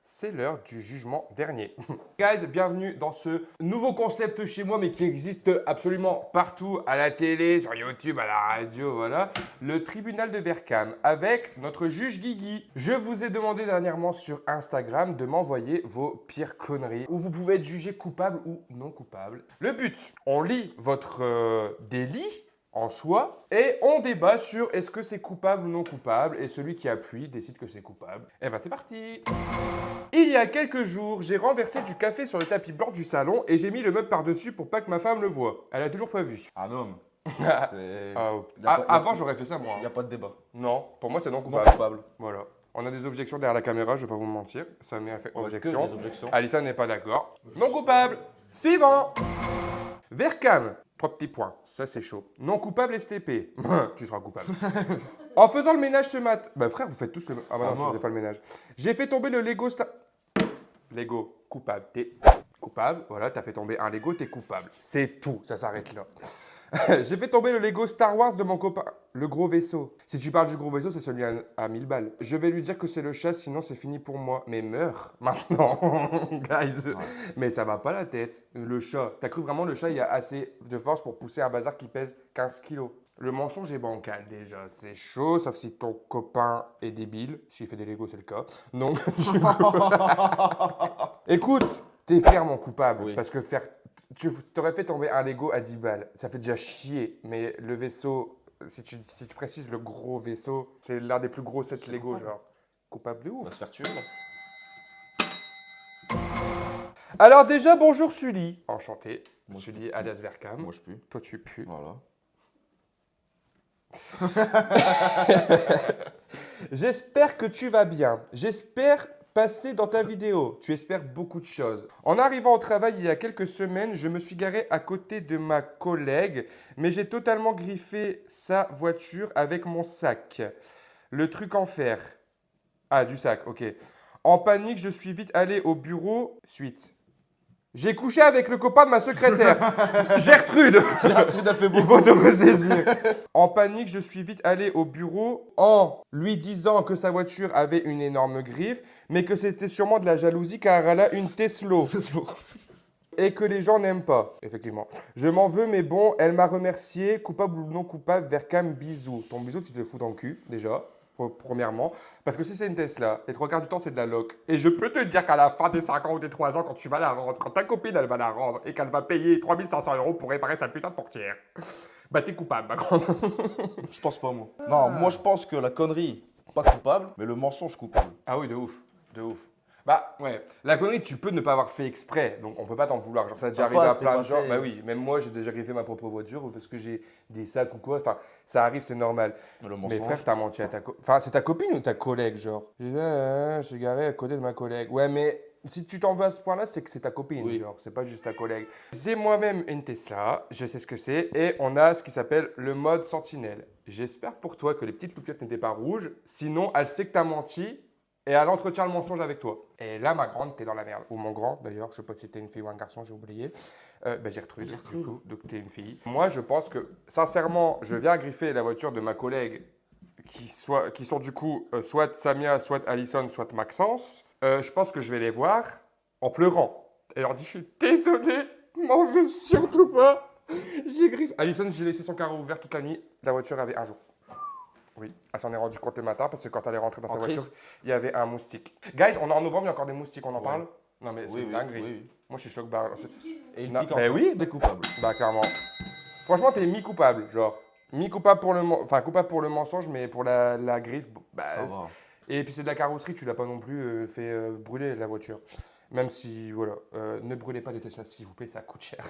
c'est l'heure du jugement dernier. Guys, bienvenue dans ce nouveau concept chez moi, mais qui existe absolument partout, à la télé, sur YouTube, à la radio, voilà. Le tribunal de Vercam, avec notre juge Guigui. Je vous ai demandé dernièrement sur Instagram de m'envoyer vos pires conneries, où vous pouvez être jugé coupable ou non coupable. Le but, on lit votre délit en soi, et on débat sur est-ce que c'est coupable ou non coupable, et celui qui appuie décide que c'est coupable. Et ben c'est parti. Il y a quelques jours, j'ai renversé du café sur le tapis blanc du salon et j'ai mis le meuble par-dessus pour pas que ma femme le voie. Elle a toujours pas vu. Ah non, c'est... Avant, j'aurais fait ça moi. Il n'y a pas de débat. Non, pour moi c'est non Non coupable. coupable. Voilà. On a des objections derrière la caméra, je vais pas vous mentir. Ça met fait On a objection. que des objections. Alissa n'est pas d'accord. Non coupable. Suivant. Vercam. 3 petits points. Ça, c'est chaud. Non coupable STP. Tu seras coupable. En faisant le ménage ce matin. Bah, frère, vous faites tous le. Ah, bah non, tu mort. faisais pas le ménage. J'ai fait tomber le Lego Star. Lego, coupable. T'es coupable. Voilà, t'as fait tomber un Lego, t'es coupable. C'est tout. Ça s'arrête là. J'ai fait tomber le Lego Star Wars de mon copain, le gros vaisseau. Si tu parles du gros vaisseau, c'est celui à 1000 balles. Je vais lui dire que c'est le chat, sinon c'est fini pour moi. Mais meurs maintenant, guys. Ouais. Mais ça va pas la tête. Le chat, t'as cru vraiment le chat, il y a assez de force pour pousser un bazar qui pèse 15 kilos. Le mensonge est bancal déjà, c'est chaud, sauf si ton copain est débile. S'il fait des Legos, c'est le cas. Non. Écoute, t'es clairement coupable. Oui. Parce que tu t'aurais fait tomber un Lego à 10 balles. Ça fait déjà chier. Mais le vaisseau, si tu précises le gros vaisseau, c'est l'un des plus gros sets Lego, coupable. genre. Coupable de On va ouf. se faire tuer. Alors déjà, bonjour Sully. Enchanté. Moi, Sully alias Vercam. Moi je pue. Toi, tu pues. Voilà. J'espère que tu vas bien. J'espère passer dans ta vidéo. Tu espères beaucoup de choses. En arrivant au travail il y a quelques semaines, je me suis garé à côté de ma collègue, mais j'ai totalement griffé sa voiture avec mon sac. Le truc en fer. Ah, du sac, ok. En panique, je suis vite allé au bureau. Suite. J'ai couché avec le copain de ma secrétaire, Gertrude. Gertrude a fait Il beaucoup. faut te ressaisir. En panique, je suis vite allé au bureau en lui disant que sa voiture avait une énorme griffe, mais que c'était sûrement de la jalousie car elle a une Tesla. Et que les gens n'aiment pas, effectivement. Je m'en veux, mais bon, elle m'a remercié, coupable ou non coupable, Vercam, bisous. Ton bisou, tu te le fous dans le cul, déjà, premièrement. Parce que si c'est une Tesla, les 3 quarts du temps, c'est de la loc. Et je peux te dire qu'à la fin des 5 ans ou des 3 ans, quand tu vas la rendre, quand ta copine, elle va la rendre, et qu'elle va payer 3500 € pour réparer sa putain de portière, bah t'es coupable, ma grande. Je pense pas, moi. Non, moi je pense que la connerie, pas coupable, mais le mensonge coupable. Ah oui, de ouf, de ouf. Bah ouais, la connerie, tu peux ne pas avoir fait exprès, donc on peut pas t'en vouloir. Genre ça a déjà arrivé à c'était plein de gens. passé. Bah oui, même moi j'ai déjà griffé ma propre voiture parce que j'ai des sacs ou quoi. Enfin, ça arrive, c'est normal. Mais le Mais mensonge. frère, t'as menti à ta copine. Enfin, c'est ta copine ou ta collègue, genre je suis garé à côté de ma collègue. Ouais, mais si tu t'en veux à ce point-là, c'est que c'est ta copine, Oui. genre, c'est pas juste ta collègue. J'ai moi-même une Tesla, je sais ce que c'est, et on a ce qui s'appelle le mode sentinelle. J'espère pour toi que les petites loupiottes n'étaient pas rouges, sinon elle sait que t'as menti. Et elle entretient le mensonge avec toi. Et là, ma grande, t'es dans la merde. Ou mon grand, d'ailleurs. Je sais pas si t'es une fille ou un garçon, j'ai oublié. Gertrude. Du coup, donc t'es une fille. Moi, je pense que, sincèrement, je viens griffer la voiture de ma collègue qui sont du coup soit Samia, soit Alison, soit Maxence. Je pense que je vais les voir en pleurant. Et leur dire, je suis désolé, m'en veux surtout pas. J'ai griffé. Alison, j'ai laissé son carreau ouvert toute la nuit. La voiture avait un jour. Oui, elle s'en est rendue compte le matin parce que quand elle est rentrée dans sa voiture, il y avait un moustique. Guys, on est en novembre, il y a encore des moustiques, on en parle? Non mais c'est dinguerie. Oui. Moi je suis choc barre. Et il Non, pique bah encore. oui. Des coupables. Bah clairement. Franchement, t'es mi-coupable, genre. Mi-coupable pour coupable pour le mensonge, mais pour la griffe, bah, Ça va. et puis c'est de la carrosserie, tu l'as pas non plus fait brûler la voiture. Même si, voilà, ne brûlez pas des Tesla s'il vous plaît, ça coûte cher.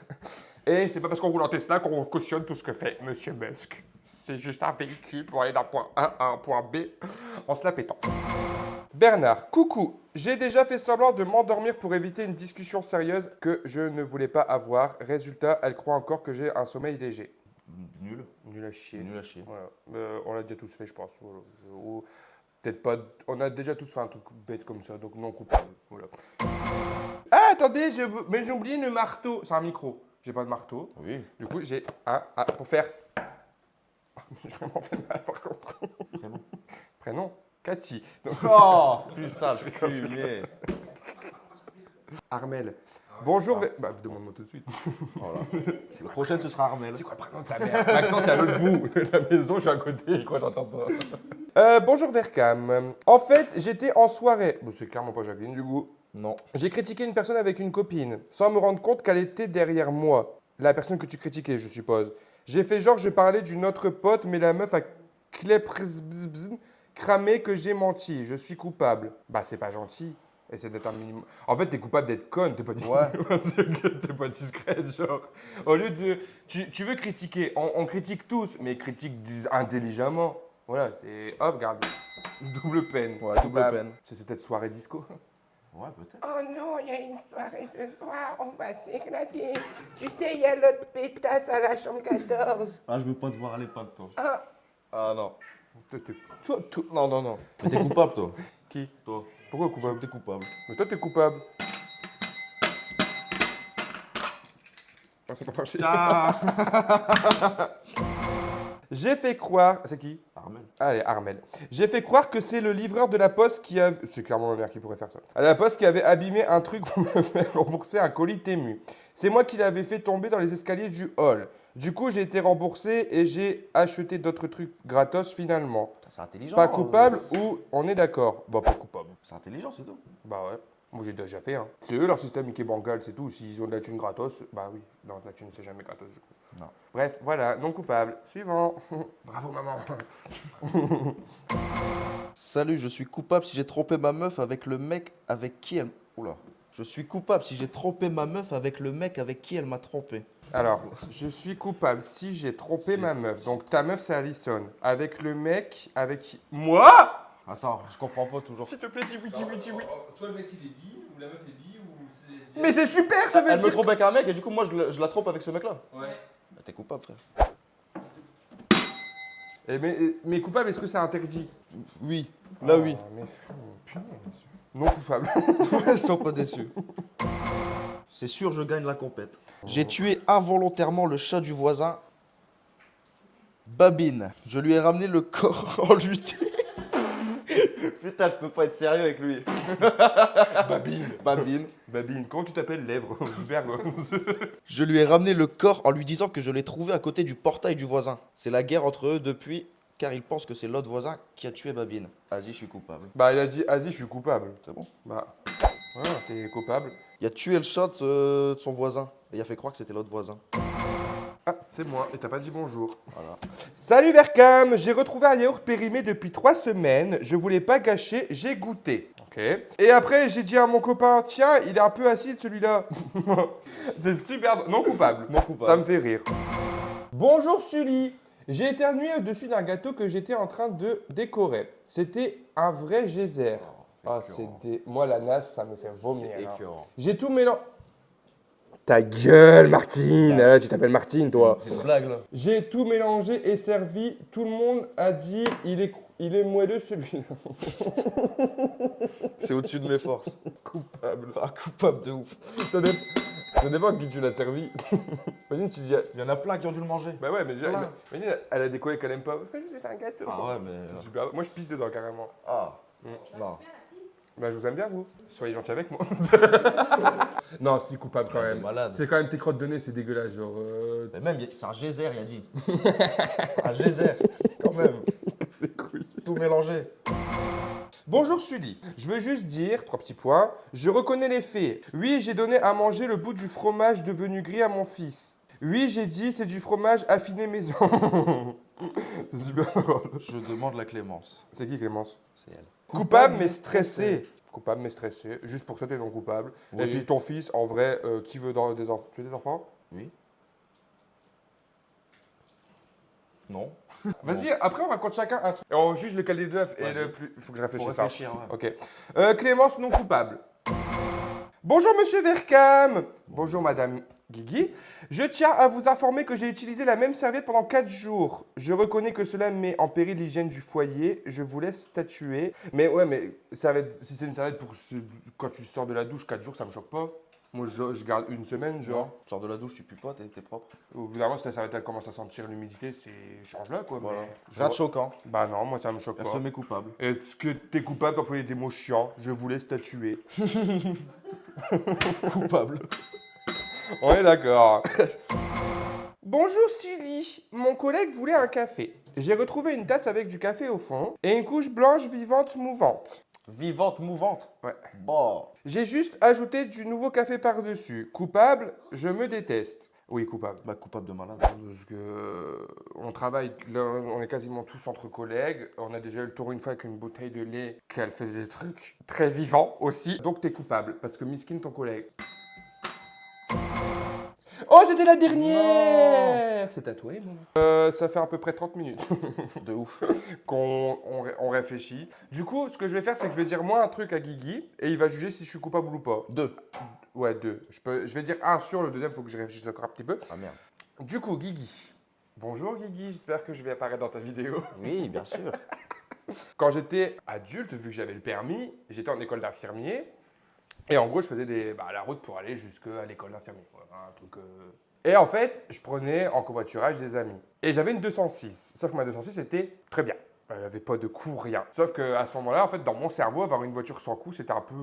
Et c'est pas parce qu'on roule en Tesla qu'on cautionne tout ce que fait Monsieur Musk. C'est juste un véhicule pour aller d'un point A à un point B en se la pétant. Bernard, coucou, j'ai déjà fait semblant de m'endormir pour éviter une discussion sérieuse que je ne voulais pas avoir. Résultat, elle croit encore que j'ai un sommeil léger. Nul. Nul à chier. Nul à chier. Voilà. On l'a déjà tous fait, je pense. Ou peut-être pas. On a déjà tous fait un truc bête comme ça, donc non coupable. Voilà. Ah, attendez, mais j'ai oublié le marteau. C'est un micro. J'ai pas de marteau. Oui. Du coup, j'ai un pour faire. J'ai vraiment fait mal par contre. Prénom. Prénom Cathy. Donc, Oh putain, je fumais. Armel. Bonjour. Bah, demande-moi tout de suite. Voilà. La prochaine, ce sera Armel. C'est quoi le prénom de sa mère? Maxence, c'est à l'autre bout de la maison, je suis à côté. Quoi, j'entends pas. Bonjour Vercam. En fait, j'étais en soirée. Bon, c'est clairement pas Jacqueline, du coup. Non. J'ai critiqué une personne avec une copine, sans me rendre compte qu'elle était derrière moi. La personne que tu critiquais, je suppose. J'ai fait genre, je parlais d'une autre pote, mais la meuf a cramé que j'ai menti. Je suis coupable. Bah, c'est pas gentil. Essaie d'être un minimum. En fait, t'es coupable d'être conne, t'es pas discrète. Ouais. T'es pas discrète, genre. Au lieu de. Tu veux critiquer, on critique tous, mais critique intelligemment. Voilà, c'est. Hop, regarde. Double peine. Ouais, double Coupable. peine. C'est peut-être soirée disco. Ouais, peut-être. Oh non, il y a une soirée ce soir, on va s'éclater. Tu sais, il y a l'autre pétasse à la chambre 14. Ah, je veux pas te voir aller pas de toi. Ah, Ah non. Non, non, non. Mais t'es coupable, toi. Qui? Toi. Pourquoi coupable? T'es coupable. Mais toi, t'es coupable. Ah, ça n'a pas marché. J'ai fait croire. C'est qui? Armel. Allez, Armel. J'ai fait croire que c'est le livreur de la poste qui a. C'est clairement ma mère qui pourrait faire ça. À la poste qui avait abîmé un truc pour me faire rembourser un colis Temu. C'est moi qui l'avais fait tomber dans les escaliers du hall. Du coup, j'ai été remboursé et j'ai acheté d'autres trucs gratos finalement. C'est intelligent. Pas coupable ou on est d'accord? Bah, pas coupable. C'est intelligent, c'est tout. Bah ouais. Moi, j'ai déjà fait. Hein. C'est eux leur système Ike Bangal, c'est tout. S'ils ont de la thune gratos, bah oui. Non, de la thune, c'est jamais gratos du coup. Non. Bref, voilà, non coupable. Suivant. Bravo, maman. Salut, je suis coupable si j'ai trompé ma meuf avec le mec avec qui elle... Oula. Je suis coupable si j'ai trompé ma meuf avec le mec avec qui elle m'a trompé. Alors, je suis coupable si j'ai trompé ma meuf. Donc, ta meuf, c'est Alison. Avec le mec, avec qui... Moi? Attends, je comprends pas toujours. S'il te plaît, dis oui, dis oui, dis oui. Soit le mec il est bi, ou la meuf est bi, ou c'est lesbienne. Mais c'est super, ça veut Elle me dire... trompe avec un mec et du coup, moi, je la trompe avec ce mec-là. Ouais. Bah, t'es coupable, frère. Mais coupable, est-ce que c'est interdit? Oui. Là, oui. Ah, mais punaise. Non coupable. Elles sont pas déçues. C'est sûr, je gagne la compète. J'ai tué involontairement le chat du voisin. Babine. Je lui ai ramené le corps en lui. Putain, je peux pas être sérieux avec lui. Babine. Babine. Babine, comment tu t'appelles, lèvres? Je lui ai ramené le corps en lui disant que je l'ai trouvé à côté du portail du voisin. C'est la guerre entre eux depuis, car il pense que c'est l'autre voisin qui a tué Babine. Vas-y, je suis coupable. Bah, il a dit, vas-y, je suis coupable. C'est bon. Bah, voilà, t'es coupable. Il a tué le chat de son voisin. Et il a fait croire que c'était l'autre voisin. Ah, c'est moi, et t'as pas dit bonjour. Voilà. Salut Vercam, j'ai retrouvé un yaourt périmé depuis 3 semaines. Je voulais pas gâcher, j'ai goûté. Ok. Et après, j'ai dit à mon copain, tiens, il est un peu acide celui-là. C'est super. Non coupable. Non coupable. Ça me fait rire. Bonjour Sully. J'ai éternué au-dessus d'un gâteau que j'étais en train de décorer. C'était un vrai geyser. Ah, c'était. Moi, la nasse, ça me fait vomir. C'est hein. écœurant. J'ai tout mélangé. Ta gueule, Martine. Tu t'appelles Martine, toi. C'est une blague, là. J'ai tout mélangé et servi. Tout le monde a dit il est moelleux celui-là. C'est au-dessus de mes forces. Coupable. Ah, coupable de ouf. Ça dépend à qui tu l'as servi. Imagine, tu dis. Il y en a plein qui ont dû le manger. Bah ouais, mais Plein. imagine, elle a des collègues qu'elle aime pas. Je vous ai fait un gâteau. Ah ouais, mais... C'est super. Moi, je pisse dedans carrément. Ah. Non. Bah, je vous aime bien, vous. Soyez gentils avec moi. Non, c'est coupable quand Ouais, même. t'es malade. C'est quand même tes crottes de nez, c'est dégueulasse. Genre. Mais même, c'est un geyser, il a dit. Un geyser, quand même. C'est cool. Tout mélangé. Bonjour Sully, je veux juste dire, 3 petits points, je reconnais les faits. Oui, j'ai donné à manger le bout du fromage devenu gris à mon fils. Oui, j'ai dit, c'est du fromage affiné maison. C'est super drôle. Je demande la clémence. C'est qui Clémence? C'est elle. Coupable mais stressé. Coupable mais stressé. Juste pour ça, t'es non coupable. Oui. Et puis ton fils, en vrai, qui veut des enfants? Tu veux des enfants? Oui. Non. Vas-y, après on raconte chacun un truc. Et on juge lequel des deux est Vas-y. le plus... Il faut que je Faut réfléchisse. réfléchir, ouais. Ok. Clémence non coupable. Bonjour Monsieur Vercam. Bonjour Madame Guigui. Je tiens à vous informer que j'ai utilisé la même serviette pendant 4 jours. Je reconnais que cela met en péril l'hygiène du foyer. Je vous laisse statuer. Mais ouais, mais si c'est une serviette pour quand tu sors de la douche 4 jours, ça me choque pas. Moi, je garde une semaine, genre. Non, tu sors de la douche, tu pues pas, t'es propre. Au bout d'un moment, si la serviette elle commence à sentir l'humidité, c'est change-la quoi. Voilà. Mais je Rien de vois- choquant. Bah non, moi ça me choque pas. Elle se met coupable. Est-ce que t'es coupable d'employer des mots chiants? Je vous laisse statuer. Coupable. On est d'accord. Bonjour Sully, mon collègue voulait un café. J'ai retrouvé une tasse avec du café au fond et une couche blanche vivante mouvante. Vivante, mouvante. Ouais. Bon. J'ai juste ajouté du nouveau café par-dessus. Coupable, je me déteste. Oui, coupable. Bah, coupable de malade. Parce que on travaille, là, on est quasiment tous entre collègues. On a déjà eu le tour une fois avec une bouteille de lait qu'elle faisait des trucs très vivants aussi. Donc t'es coupable parce que miskin ton collègue. Oh, c'était la dernière. C'est tatoué, mon. Ça fait à peu près 30 minutes De ouf. qu'on réfléchit. Du coup, ce que je vais faire, c'est que je vais dire moi un truc à Guigui et il va juger si je suis coupable ou pas. 2. Ouais, 2. Je vais dire un sur le deuxième, il faut que je réfléchisse encore un petit peu. Ah merde. Du coup, Guigui. Bonjour Guigui, j'espère que je vais apparaître dans ta vidéo. Oui, bien sûr. Quand j'étais adulte, vu que j'avais le permis, j'étais en école d'infirmier. Et en gros, je faisais la route pour aller jusqu'à l'école d'infirmier. Voilà, un truc. Et en fait, je prenais en covoiturage des amis. Et j'avais une 206. Sauf que ma 206 était très bien. Elle n'avait pas de coût, rien. Sauf qu'à ce moment-là, en fait, dans mon cerveau, avoir une voiture sans coût, c'était un peu.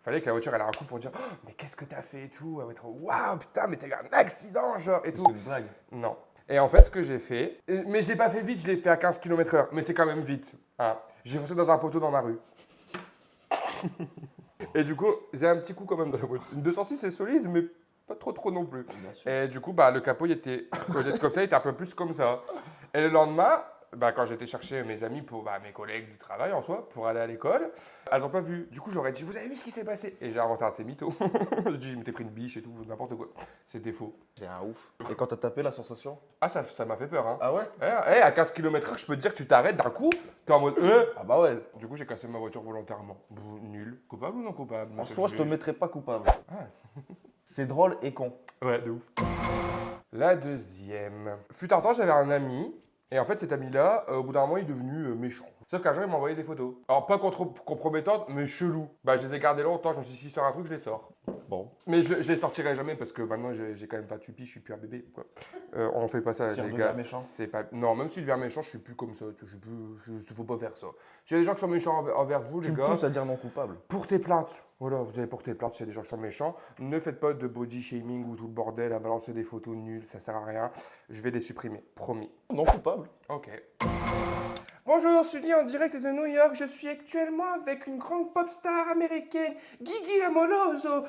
Fallait que la voiture elle ait un coup pour dire oh, mais qu'est-ce que t'as fait et tout. Elle va être waouh, putain, mais t'as eu un accident, genre, et tout. C'est une blague. Non. Et en fait, ce que j'ai fait, mais j'ai pas fait vite, je l'ai fait à 15 km/h, mais c'est quand même vite. Hein. J'ai foncé dans un poteau dans ma rue. Et du coup, j'ai un petit coup quand même dans la voiture. Une 206, c'est solide, mais pas trop non plus. Bien sûr. Et du coup, le capot, il était, quand j'étais comme ça, il était un peu plus comme ça. Et le lendemain, quand j'étais chercher mes amis, pour mes collègues du travail en soi, pour aller à l'école, elles n'ont pas vu. Du coup, j'aurais dit, vous avez vu ce qui s'est passé? Et j'ai inventé un de ces mythos. Je dis, je m'étais pris une biche et tout, n'importe quoi. C'était faux. C'est un ouf. Et quand t'as tapé la sensation? Ah, ça m'a fait peur, hein. Ah ouais? À 15 km/h, je peux te dire que tu t'arrêtes d'un coup, t'es en mode Ah bah ouais. Du coup, j'ai cassé ma voiture volontairement. Nul. Coupable ou non coupable? En monsieur soi, le je te juge mettrais pas coupable. Ah. C'est drôle et con. Ouais, de ouf. La deuxième. Fut un temps, j'avais un ami, et en fait, cet ami-là, au bout d'un moment, il est devenu méchant. Sauf qu'un jour, il m'a envoyé des photos. Alors, pas compromettantes, mais chelou. Je les ai gardées longtemps, je me suis dit, si je sors un truc, je les sors. Bon. Mais je les sortirai jamais parce que maintenant, j'ai quand même 28 piges, je suis plus un bébé. Quoi. On fait pas ça, Si on les devient gars. méchant. Pas... Non, même si je deviens méchant, je suis plus comme ça. Faut pas faire ça. S'il y a des gens qui sont méchants envers vous, Tu les me gars. pousses à dire non coupable. Portez plainte. Voilà, vous avez porté plainte s'il y a des gens qui sont méchants. Ne faites pas de body shaming ou tout le bordel à balancer des photos nulles, ça sert à rien. Je vais les supprimer, promis. Non coupable. Ok. Bonjour, Sully en direct de New York. Je suis actuellement avec une grande pop star américaine, Gigi Lamoloso.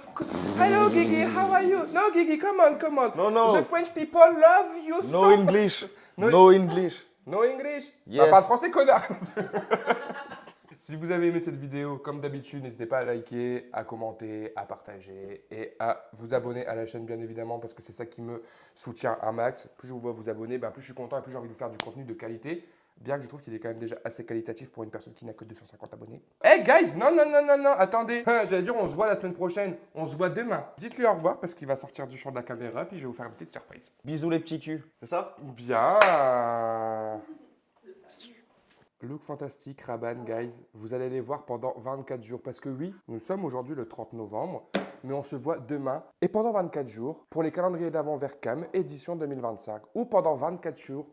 Hello Gigi, how are you? No Gigi, come on. No. The French people love you No so English. No- No English. No English? Yes. Parle français, connard. Si vous avez aimé cette vidéo, comme d'habitude, n'hésitez pas à liker, à commenter, à partager et à vous abonner à la chaîne, bien évidemment, parce que c'est ça qui me soutient un max. Plus je vous vois vous abonner, plus je suis content et plus j'ai envie de vous faire du contenu de qualité. Bien que je trouve qu'il est quand même déjà assez qualitatif pour une personne qui n'a que 250 abonnés. Hey guys, non, attendez. J'allais dire, on se voit la semaine prochaine. On se voit demain. Dites-lui au revoir parce qu'il va sortir du champ de la caméra, puis je vais vous faire une petite surprise. Bisous les petits culs. C'est ça? Bien. Look fantastique, Raban, guys. Vous allez les voir pendant 24 jours. Parce que oui, nous sommes aujourd'hui le 30 novembre, mais on se voit demain. Et pendant 24 jours, pour les calendriers d'avant Vercam, édition 2025. Ou pendant 24 jours,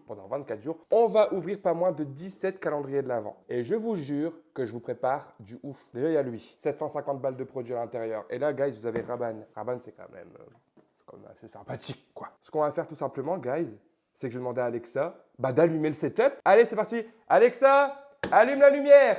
pendant 24 jours, on va ouvrir pas moins de 17 calendriers de l'avant. Et je vous jure que je vous prépare du ouf. Déjà, il y a lui. 750 balles de produits à l'intérieur. Et là, guys, vous avez Raban. Raban, c'est quand même assez sympathique, quoi. Ce qu'on va faire tout simplement, guys, c'est que je vais demander à Alexa d'allumer le setup. Allez, c'est parti. Alexa, allume la lumière.